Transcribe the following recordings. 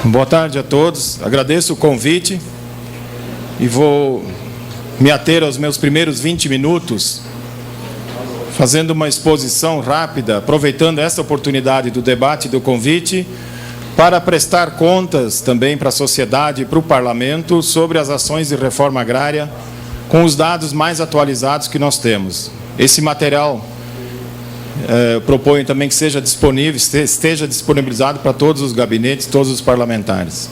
Boa tarde a todos. Agradeço o convite e vou me ater aos meus primeiros 20 minutos, fazendo uma exposição rápida, aproveitando essa oportunidade do debate e do convite, para prestar contas também para a sociedade e para o Parlamento sobre as ações de reforma agrária com os dados mais atualizados que nós temos. Esse material proponho também que seja disponível, esteja disponibilizado para todos os gabinetes, todos os parlamentares.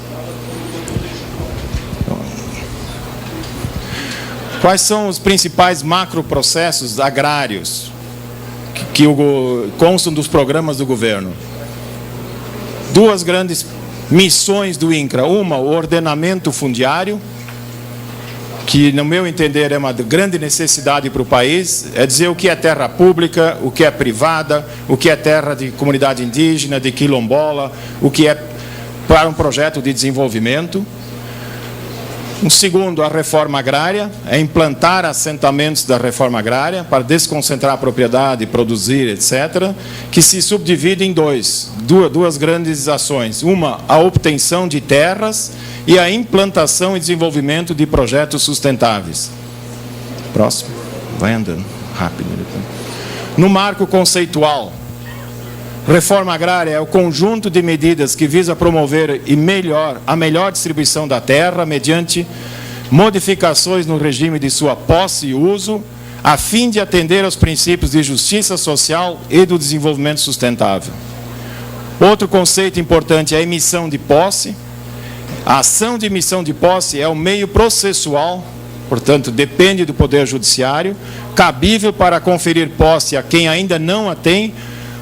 Quais são os principais macroprocessos agrários que constam dos programas do governo? Duas grandes missões do INCRA. Uma, o ordenamento fundiário, que, no meu entender, é uma grande necessidade para o país, é dizer o que é terra pública, o que é privada, o que é terra de comunidade indígena, de quilombola, o que é para um projeto de desenvolvimento. Um segundo, a reforma agrária, é implantar assentamentos da reforma agrária para desconcentrar a propriedade, produzir, etc., que se subdivide em duas grandes ações. Uma, a obtenção de terras e a implantação e desenvolvimento de projetos sustentáveis. Próximo. Vai andando rápido. No marco conceitual, reforma agrária é o conjunto de medidas que visa promover a melhor distribuição da terra mediante modificações no regime de sua posse e uso, a fim de atender aos princípios de justiça social e do desenvolvimento sustentável. Outro conceito importante é a emissão de posse. A ação de emissão de posse é o meio processual, portanto, depende do Poder Judiciário, cabível para conferir posse a quem ainda não a tem,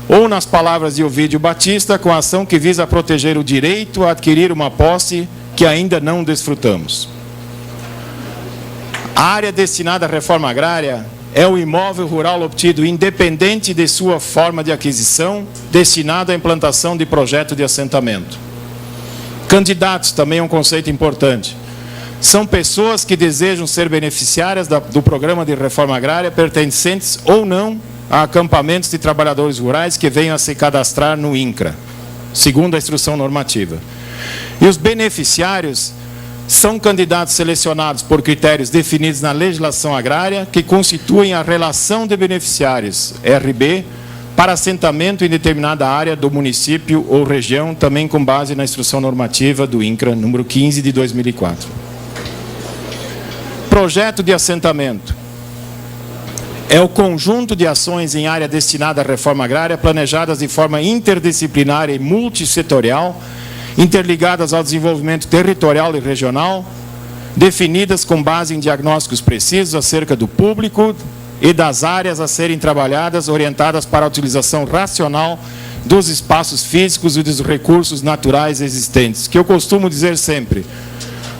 ou, nas palavras de Ovídio Batista, com a ação que visa proteger o direito a adquirir uma posse que ainda não desfrutamos. A área destinada à reforma agrária é o imóvel rural obtido independente de sua forma de aquisição, destinado à implantação de projeto de assentamento. Candidatos também é um conceito importante. São pessoas que desejam ser beneficiárias do programa de reforma agrária, pertencentes ou não a acampamentos de trabalhadores rurais que venham a se cadastrar no INCRA, segundo a instrução normativa. E os beneficiários são candidatos selecionados por critérios definidos na legislação agrária, que constituem a relação de beneficiários, RB, para assentamento em determinada área do município ou região, também com base na instrução normativa do INCRA, número 15 de 2004. Projeto de assentamento é o conjunto de ações em área destinada à reforma agrária, planejadas de forma interdisciplinar e multissetorial, interligadas ao desenvolvimento territorial e regional, definidas com base em diagnósticos precisos acerca do público e das áreas a serem trabalhadas, orientadas para a utilização racional dos espaços físicos e dos recursos naturais existentes. Que eu costumo dizer sempre,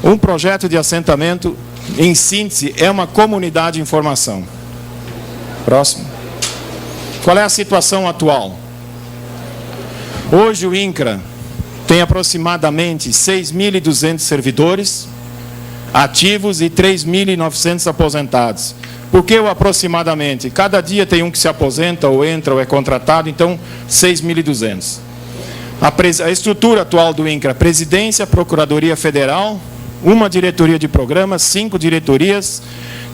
um projeto de assentamento, em síntese, é uma comunidade de informação. Próximo. Qual é a situação atual? Hoje o INCRA tem aproximadamente 6.200 servidores ativos e 3.900 aposentados. Por que o aproximadamente? Cada dia tem um que se aposenta, ou entra, ou é contratado, então 6.200. A estrutura atual do INCRA: presidência, Procuradoria Federal, uma diretoria de programas, 5 diretorias,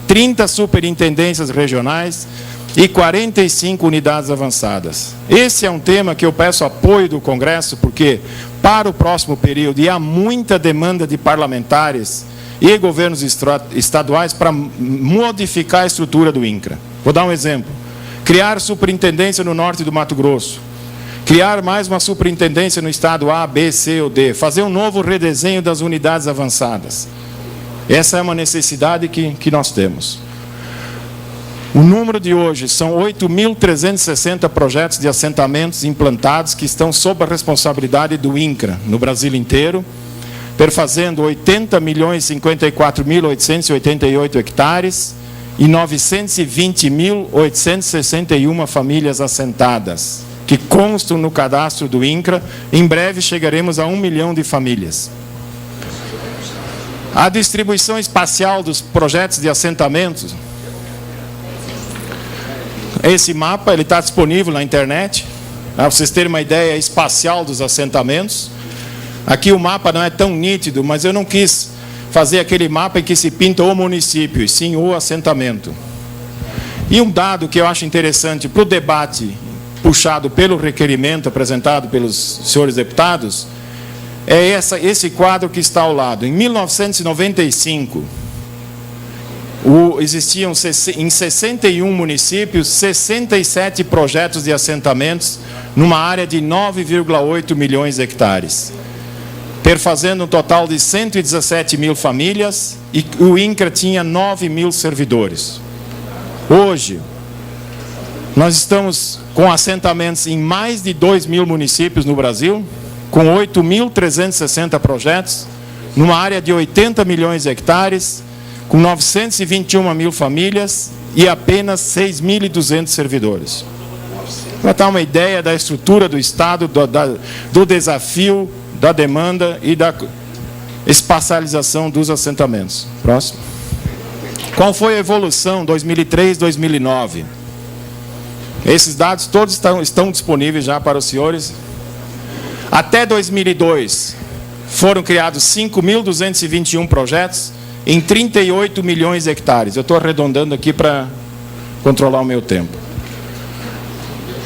30 superintendências regionais e 45 unidades avançadas. Esse é um tema que eu peço apoio do Congresso, porque para o próximo período, e há muita demanda de parlamentares e governos estaduais para modificar a estrutura do INCRA. Vou dar um exemplo. Criar superintendência no norte do Mato Grosso. Criar mais uma superintendência no estado A, B, C ou D. Fazer um novo redesenho das unidades avançadas. Essa é uma necessidade que nós temos. O número de hoje são 8.360 projetos de assentamentos implantados que estão sob a responsabilidade do INCRA no Brasil inteiro, perfazendo 80.054.888 hectares e 920.861 famílias assentadas, que constam no cadastro do INCRA. Em breve chegaremos a 1 milhão de famílias. A distribuição espacial dos projetos de assentamentos, esse mapa ele está disponível na internet, para vocês terem uma ideia espacial dos assentamentos. Aqui o mapa não é tão nítido, mas eu não quis fazer aquele mapa em que se pinta o município, e sim o assentamento. E um dado que eu acho interessante para o debate puxado pelo requerimento apresentado pelos senhores deputados, é esse quadro que está ao lado. Em 1995, existiam em 61 municípios, 67 projetos de assentamentos, numa área de 9,8 milhões de hectares, perfazendo um total de 117 mil famílias, e o INCRA tinha 9 mil servidores. Hoje, nós estamos com assentamentos em mais de 2 mil municípios no Brasil, com 8.360 projetos, numa área de 80 milhões de hectares, com 921 mil famílias e apenas 6.200 servidores. Para dar uma ideia da estrutura do Estado, do desafio, da demanda e da espacialização dos assentamentos. Próximo. Qual foi a evolução 2003-2009? Esses dados todos estão disponíveis já para os senhores. Até 2002, foram criados 5.221 projetos em 38 milhões de hectares. Eu estou arredondando aqui para controlar o meu tempo.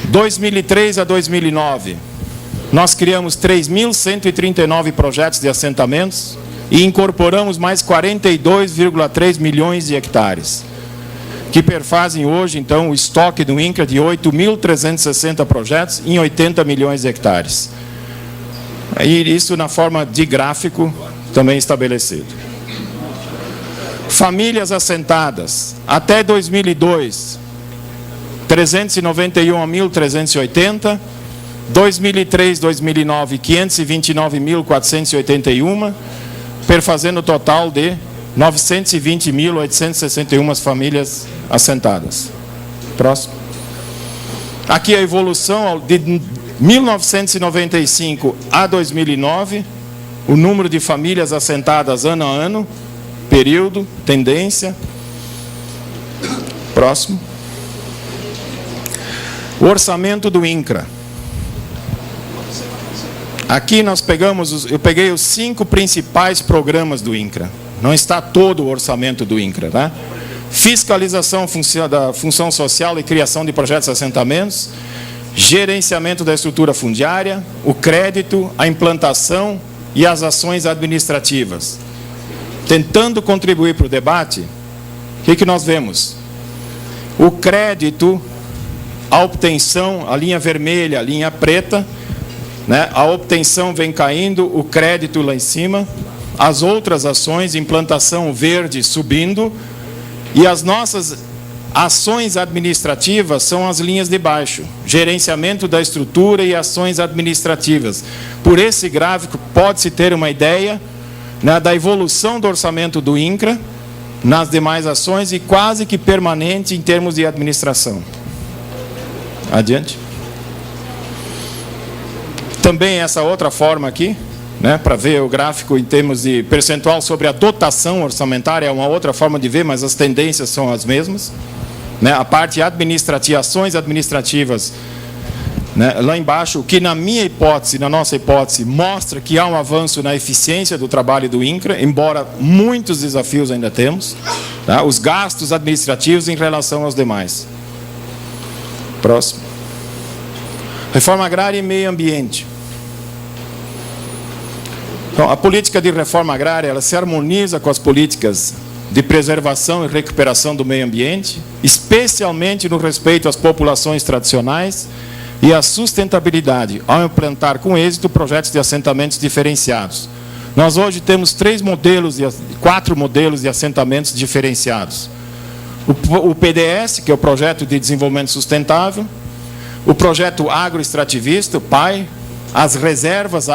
2003 a 2009, nós criamos 3.139 projetos de assentamentos e incorporamos mais 42,3 milhões de hectares, que perfazem hoje, então, o estoque do INCRA de 8.360 projetos em 80 milhões de hectares. E isso na forma de gráfico também estabelecido. Famílias assentadas, até 2002, 391.380, 2003, 2009, 529.481, perfazendo o total de 920.861 famílias assentadas. Próximo. Aqui a evolução de 1995 a 2009, o número de famílias assentadas ano a ano, período, tendência. Próximo. O orçamento do INCRA. Aqui eu peguei os 5 principais programas do INCRA. Não está todo o orçamento do INCRA, tá? Fiscalização da função social e criação de projetos de assentamentos, gerenciamento da estrutura fundiária, o crédito, a implantação e as ações administrativas. Tentando contribuir para o debate, o que nós vemos? O crédito, a obtenção, a linha vermelha, a linha preta, né? A obtenção vem caindo, o crédito lá em cima, as outras ações, implantação verde subindo, e as nossas ações administrativas são as linhas de baixo, gerenciamento da estrutura e ações administrativas. Por esse gráfico pode-se ter uma ideia, né, da evolução do orçamento do INCRA nas demais ações e quase que permanente em termos de administração. Adiante. Também essa outra forma aqui, né, para ver o gráfico em termos de percentual sobre a dotação orçamentária, é uma outra forma de ver, mas as tendências são as mesmas. Né, a parte administrativa, ações administrativas, né, lá embaixo, que na minha hipótese, na nossa hipótese, mostra que há um avanço na eficiência do trabalho do INCRA, embora muitos desafios ainda temos, tá, os gastos administrativos em relação aos demais. Próximo. Reforma agrária e meio ambiente. Então, a política de reforma agrária, ela se harmoniza com as políticas de preservação e recuperação do meio ambiente, especialmente no respeito às populações tradicionais e à sustentabilidade, ao implantar com êxito projetos de assentamentos diferenciados. Nós hoje temos 4 modelos de assentamentos diferenciados. O PDS, que é o Projeto de Desenvolvimento Sustentável, o Projeto Agroextrativista, o PAI, as reservas